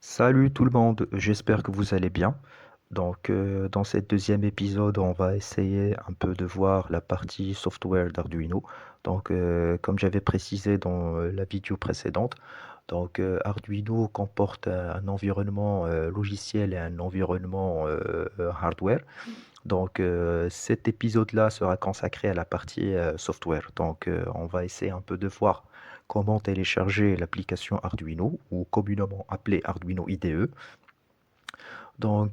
Salut tout le monde, j'espère que vous allez bien. Dans cette deuxième épisode, on va essayer un peu de voir la partie software d'Arduino. Comme j'avais précisé dans la vidéo précédente, Arduino comporte un environnement logiciel et un environnement hardware. Cet épisode-là sera consacré à la partie software. On va essayer un peu de voir comment télécharger l'application Arduino, ou communément appelée Arduino IDE. On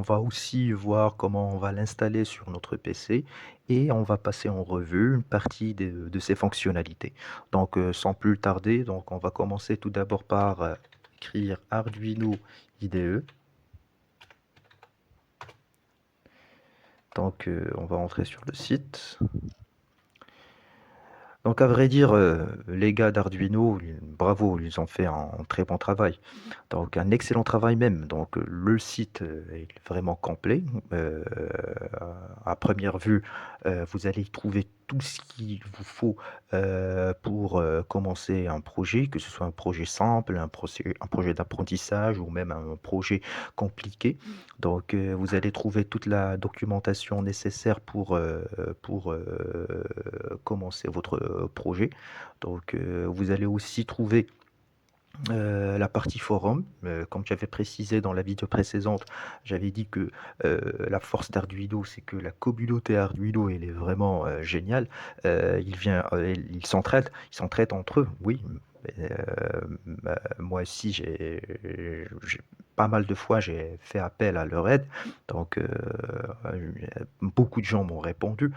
va aussi voir comment on va l'installer sur notre PC et on va passer en revue une partie de ses fonctionnalités. Sans plus tarder, on va commencer tout d'abord par écrire Arduino IDE. On va entrer sur le site. À vrai dire, les gars d'Arduino, bravo, ils ont fait un très bon travail. Un excellent travail même. Le site est vraiment complet. Euh, à première vue, vous allez y trouver tout ce qu'il vous faut pour commencer un projet, que ce soit un projet simple, un projet d'apprentissage ou même un projet compliqué. Vous allez trouver toute la documentation nécessaire pour commencer votre projet. Vous allez aussi trouver la partie forum. Comme j'avais précisé dans la vidéo précédente, j'avais dit que la force d'Arduino, c'est que la communauté Arduino, elle est vraiment géniale. Ils s'entraident entre eux, oui. Moi aussi, pas mal de fois, j'ai fait appel à leur aide. Donc, euh, Beaucoup de gens m'ont répondu.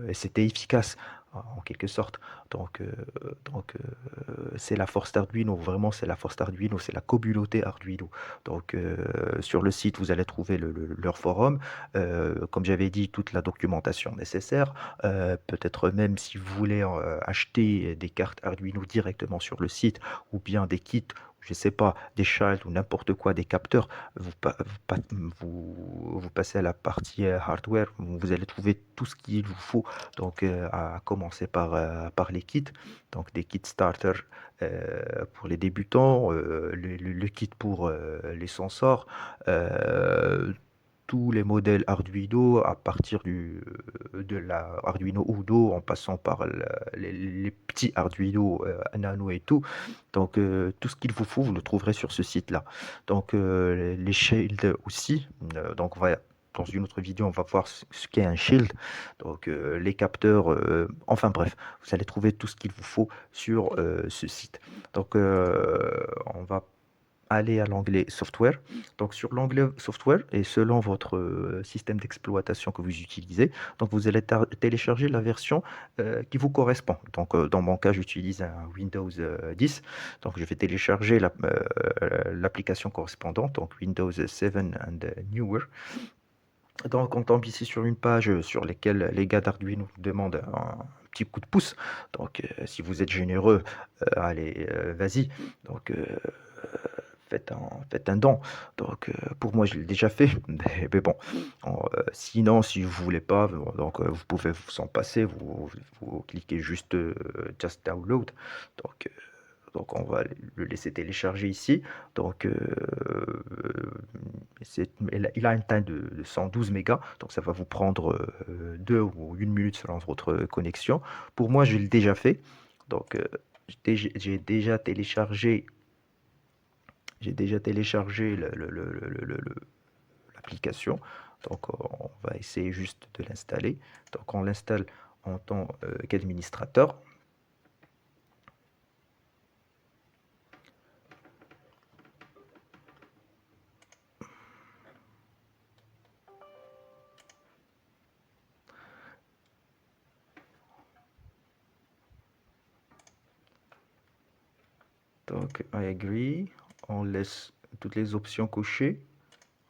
Et c'était efficace en quelque sorte. Donc, euh, c'est la force d'Arduino, vraiment c'est la force d'Arduino, c'est la communauté Arduino. Sur le site, vous allez trouver leur forum, comme j'avais dit, toute la documentation nécessaire. Peut-être même si vous voulez acheter des cartes Arduino directement sur le site ou bien des kits. Je sais pas, des child ou n'importe quoi, des capteurs, vous passez à la partie hardware, vous allez trouver tout ce qu'il vous faut, à commencer par les kits, donc des kits starter pour les débutants, le kit pour les sensors, euh, tous les modèles Arduino à partir de la Arduino Uno en passant par les petits Arduino Nano et tout. Tout ce qu'il vous faut, vous le trouverez sur ce site-là. Les shields aussi. Dans une autre vidéo, on va voir ce qu'est un shield. Les capteurs, enfin bref, vous allez trouver tout ce qu'il vous faut sur ce site. On va aller à l'onglet software. Sur l'onglet software et selon votre système d'exploitation que vous utilisez, vous allez télécharger la version qui vous correspond. Dans mon cas, j'utilise un Windows 10. Je vais télécharger l'application correspondante, donc Windows 7 and newer. On tombe ici sur une page sur laquelle les gars d'Arduino nous demandent un petit coup de pouce. Si vous êtes généreux, allez, vas-y. Donc, euh, faites un don. Pour moi, je l'ai déjà fait. Mais bon, sinon, si vous voulez pas, vous pouvez vous en passer. Vous cliquez juste Just Download. Donc, euh, on va le laisser télécharger ici. Donc, euh, il a une taille de 112 mégas. Donc, ça va vous prendre 2 ou 1 minute selon votre connexion. Pour moi, je l'ai déjà fait. Donc, euh, j'ai déjà téléchargé l'application. On va essayer juste de l'installer. On l'installe en tant qu'administrateur. I agree. On laisse toutes les options cochées.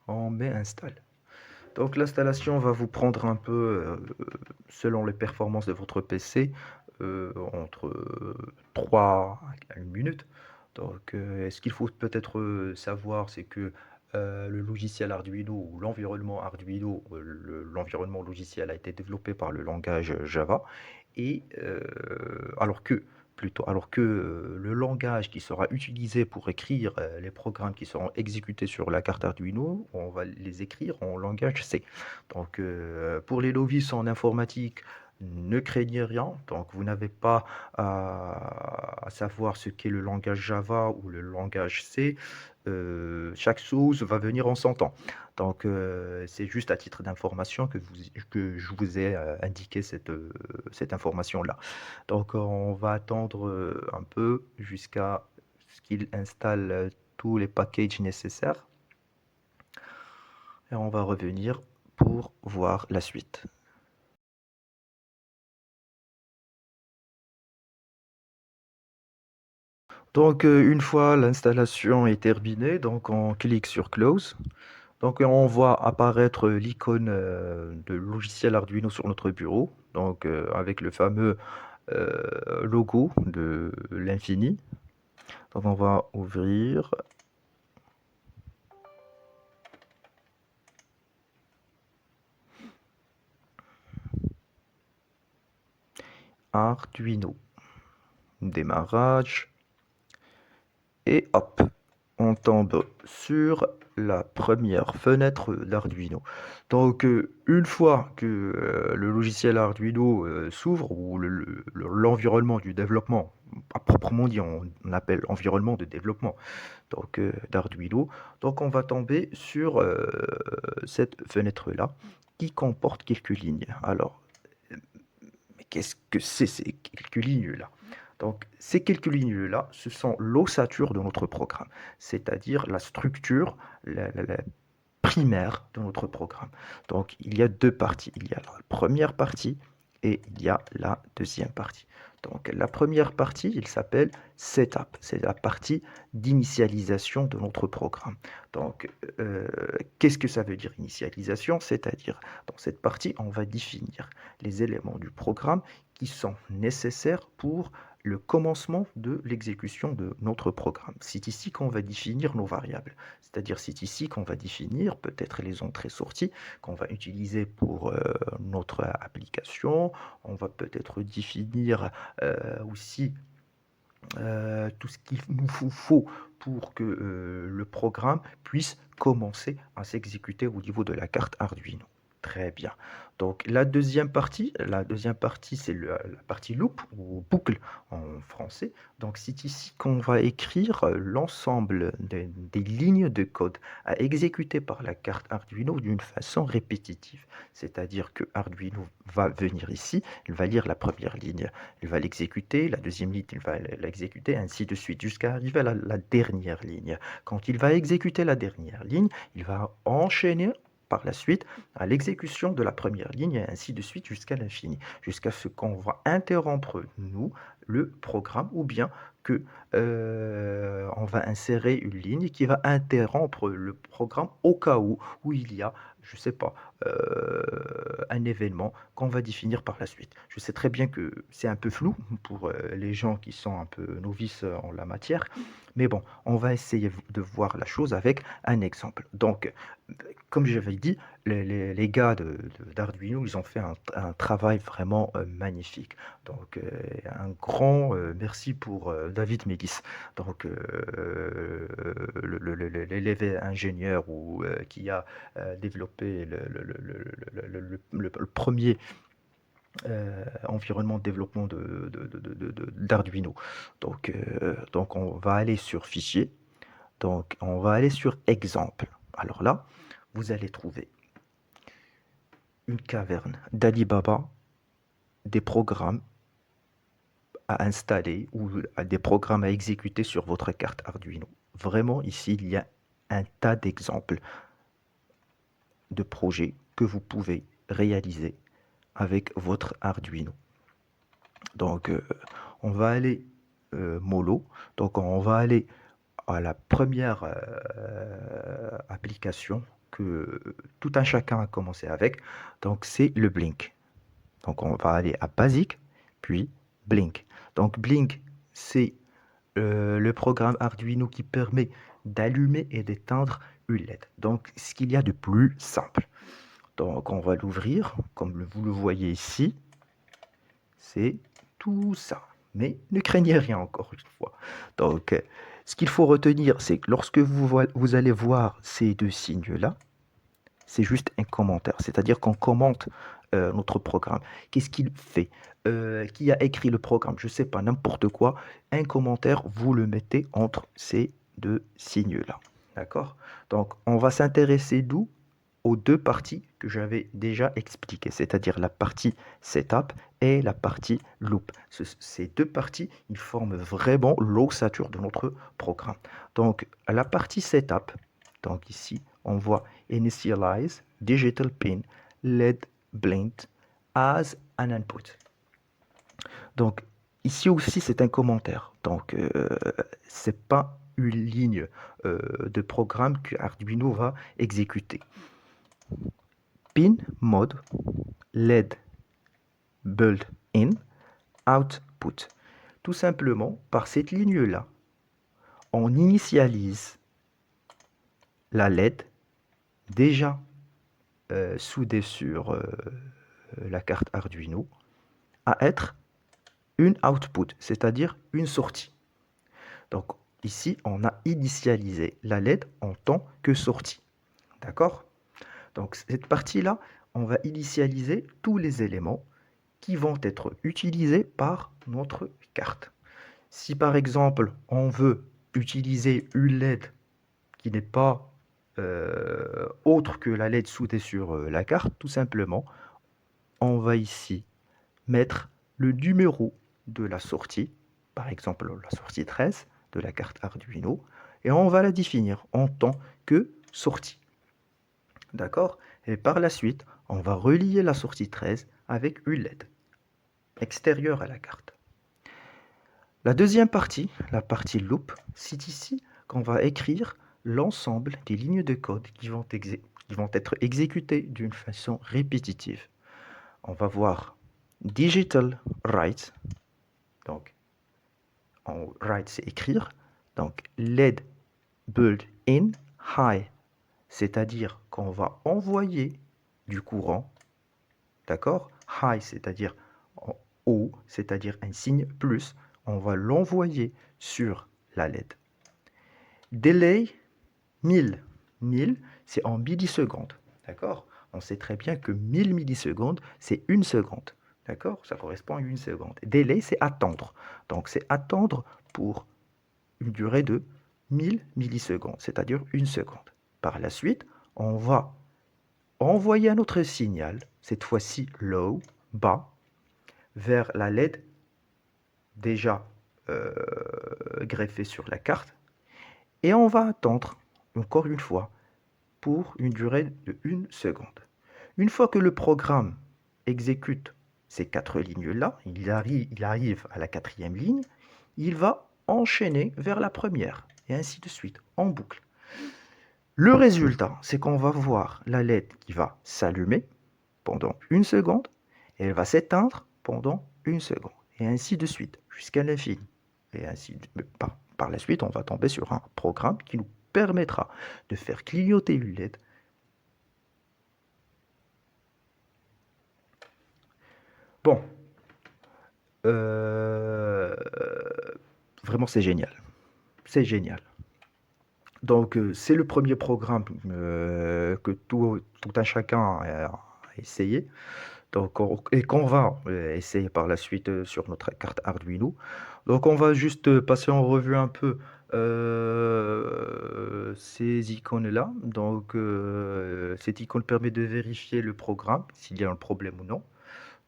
On met install. L'installation va vous prendre un peu, selon les performances de votre PC, entre 3 à 1 minute. Ce qu'il faut peut-être savoir, c'est que le logiciel Arduino ou l'environnement Arduino, l'environnement logiciel a été développé par le langage Java, et alors que plutôt, alors que le langage qui sera utilisé pour écrire les programmes qui seront exécutés sur la carte Arduino, on va les écrire en langage C. Donc, pour les novices en informatique, ne craignez rien. Donc, vous n'avez pas à savoir ce qu'est le langage Java ou le langage C. Chaque chose va venir en son temps. Donc, c'est juste à titre d'information que je vous ai indiqué cette information-là. Donc, on va attendre un peu jusqu'à ce qu'il installe tous les packages nécessaires et on va revenir pour voir la suite. Donc, une fois l'installation est terminée, donc on clique sur Close. Donc, on voit apparaître l'icône de logiciel Arduino sur notre bureau, donc avec le fameux logo de l'infini. Donc, on va ouvrir Arduino. Démarrage. Et hop, on tombe sur la première fenêtre d'Arduino. Donc, une fois que le logiciel Arduino s'ouvre, ou l'environnement du développement, à proprement dit, on appelle environnement de développement donc d'Arduino, donc on va tomber sur cette fenêtre-là qui comporte quelques lignes. Alors, mais qu'est-ce que c'est ces quelques lignes-là? Donc, ces quelques lignes-là, ce sont l'ossature de notre programme, c'est-à-dire la structure, la primaire de notre programme. Donc, il y a deux parties. Il y a la première partie et il y a la deuxième partie. Donc, la première partie, il s'appelle Setup. C'est la partie d'initialisation de notre programme. Donc, qu'est-ce que ça veut dire initialisation? C'est-à-dire, dans cette partie, on va définir les éléments du programme qui sont nécessaires pour le commencement de l'exécution de notre programme. C'est ici qu'on va définir nos variables. C'est-à-dire, c'est ici qu'on va définir peut-être les entrées-sorties qu'on va utiliser pour notre application. On va peut-être définir aussi tout ce qu'il nous faut pour que le programme puisse commencer à s'exécuter au niveau de la carte Arduino. Très bien. Donc la deuxième partie, c'est la partie loop ou boucle en français. Donc c'est ici qu'on va écrire l'ensemble des lignes de code à exécuter par la carte Arduino d'une façon répétitive. C'est-à-dire que Arduino va venir ici, il va lire la première ligne, il va l'exécuter, la deuxième ligne, il va l'exécuter, ainsi de suite, jusqu'à arriver à la dernière ligne. Quand il va exécuter la dernière ligne, il va enchaîner par la suite à l'exécution de la première ligne et ainsi de suite jusqu'à l'infini, jusqu'à ce qu'on va interrompre, nous, le programme ou bien que on va insérer une ligne qui va interrompre le programme au cas où il y a, je sais pas, un événement qu'on va définir par la suite. Je sais très bien que c'est un peu flou pour les gens qui sont un peu novices en la matière, mais bon, on va essayer de voir la chose avec un exemple. Donc, comme j'avais dit, les gars d'Arduino, ils ont fait un travail vraiment magnifique. Donc, un grand merci pour David Mélis, donc l'élève ingénieur ou qui a développé le premier environnement de développement d'Arduino. Donc, on va aller sur Fichier. Donc, on va aller sur Exemple. Alors là, vous allez trouver une caverne d'Alibaba, des programmes à installer ou des programmes à exécuter sur votre carte Arduino. Vraiment, ici, il y a un tas d'exemples de projets que vous pouvez réaliser avec votre Arduino. Donc, on va aller mollo. Donc, on va aller à la première application que tout un chacun a commencé avec. Donc, c'est le Blink. Donc, on va aller à Basic, puis Blink. Donc, Blink, c'est le programme Arduino qui permet d'allumer et d'éteindre une LED. Donc, ce qu'il y a de plus simple. Donc, on va l'ouvrir, comme vous le voyez ici. C'est tout ça. Mais ne craignez rien encore une fois. Donc, ce qu'il faut retenir, c'est que lorsque vous allez voir ces deux signes-là, c'est juste un commentaire. C'est-à-dire qu'on commente notre programme. Qu'est-ce qu'il fait? Qui a écrit le programme? Je ne sais pas, n'importe quoi. Un commentaire, vous le mettez entre ces deux signes-là. D'accord? Donc, on va s'intéresser d'où? Aux deux parties que j'avais déjà expliquées, c'est-à-dire la partie setup et la partie loop. Ces deux parties, ils forment vraiment l'ossature de notre programme. Donc, la partie setup, donc ici, on voit initialize digital pin LED blind as an input. Donc, ici aussi, c'est un commentaire. Donc, c'est pas une ligne de programme que Arduino va exécuter. Pin mode LED build in output. Tout simplement, par cette ligne-là, on initialise la LED déjà soudée sur la carte Arduino à être une output, c'est-à-dire une sortie. Donc ici, on a initialisé la LED en tant que sortie. D'accord? Donc cette partie-là, on va initialiser tous les éléments qui vont être utilisés par notre carte. Si par exemple, on veut utiliser une LED qui n'est pas autre que la LED soudée sur la carte, tout simplement, on va ici mettre le numéro de la sortie, par exemple la sortie 13 de la carte Arduino, et on va la définir en tant que sortie. D'accord? Et par la suite, on va relier la sortie 13 avec une LED extérieure à la carte. La deuxième partie, la partie loop, c'est ici qu'on va écrire l'ensemble des lignes de code qui vont être exécutées d'une façon répétitive. On va voir digital write, donc write c'est écrire, donc LED build in high, c'est-à-dire qu'on va envoyer du courant, d'accord? High, c'est-à-dire en haut, c'est-à-dire un signe plus, on va l'envoyer sur la LED. Delay 1000. 1000, c'est en millisecondes. D'accord? On sait très bien que 1000 millisecondes, c'est une seconde. D'accord? Ça correspond à une seconde. Delay, c'est attendre. Donc, c'est attendre pour une durée de 1000 millisecondes, c'est-à-dire une seconde. Par la suite, on va envoyer un autre signal, cette fois-ci low, bas, vers la LED déjà greffée sur la carte. Et on va attendre, encore une fois, pour une durée de 1 seconde. Une fois que le programme exécute ces 4 lignes-là, il arrive à la 4e ligne, il va enchaîner vers la première, et ainsi de suite, en boucle. Le résultat, c'est qu'on va voir la LED qui va s'allumer pendant 1 seconde, et elle va s'éteindre pendant 1 seconde, et ainsi de suite, jusqu'à l'infini. Et ainsi, par la suite, on va tomber sur un programme qui nous permettra de faire clignoter une LED. Bon, euh, vraiment c'est génial. C'est génial. Donc c'est le premier programme que tout un chacun a essayé. Donc, et qu'on va essayer par la suite sur notre carte Arduino. Donc on va juste passer en revue un peu ces icônes-là. Donc cette icône permet de vérifier le programme, s'il y a un problème ou non.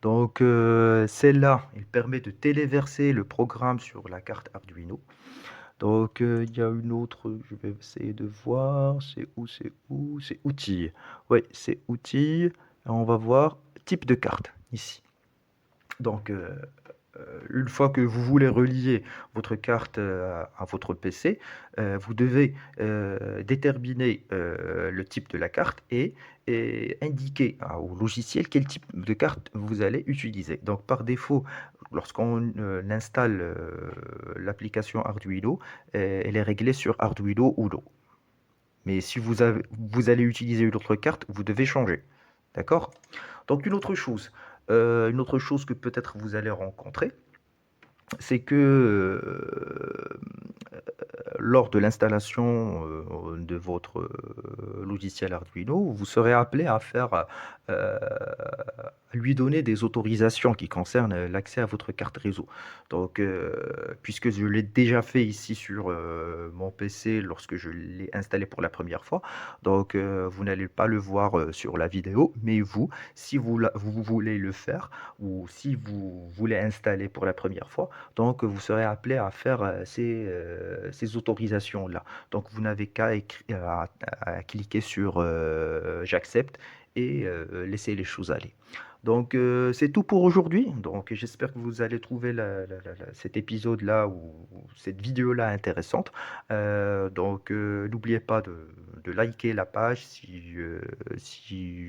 Donc celle-là, il permet de téléverser le programme sur la carte Arduino. Donc il y a une autre, je vais essayer de voir, c'est outils. Oui, c'est outils. On va voir type de carte ici. Donc une fois que vous voulez relier votre carte à votre PC, vous devez déterminer le type de la carte et indiquer au logiciel quel type de carte vous allez utiliser. Donc par défaut, lorsqu'on installe l'application Arduino, elle est réglée sur Arduino Uno. Mais si vous allez utiliser une autre carte, vous devez changer. D'accord? Donc une autre chose que peut-être vous allez rencontrer, c'est que lors de l'installation de votre logiciel Arduino, vous serez appelé à faire, à lui donner des autorisations qui concernent l'accès à votre carte réseau. Donc, puisque je l'ai déjà fait ici sur mon PC lorsque je l'ai installé pour la première fois, donc vous n'allez pas le voir sur la vidéo, mais vous, si vous voulez le faire ou si vous voulez installer pour la première fois, donc vous serez appelé à faire ces autorisations-là. Donc vous n'avez à cliquer sur j'accepte et laisser les choses aller. Donc c'est tout pour aujourd'hui. Donc j'espère que vous allez trouver cet épisode-là ou cette vidéo-là intéressante. Donc n'oubliez pas de liker la page si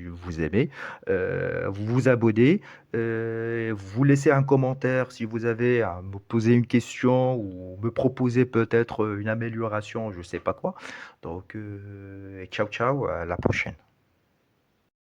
vous aimez. Vous vous abonnez. Vous laissez un commentaire si vous avez à me poser une question ou me proposer peut-être une amélioration, je ne sais pas quoi. Donc ciao ciao, à la prochaine.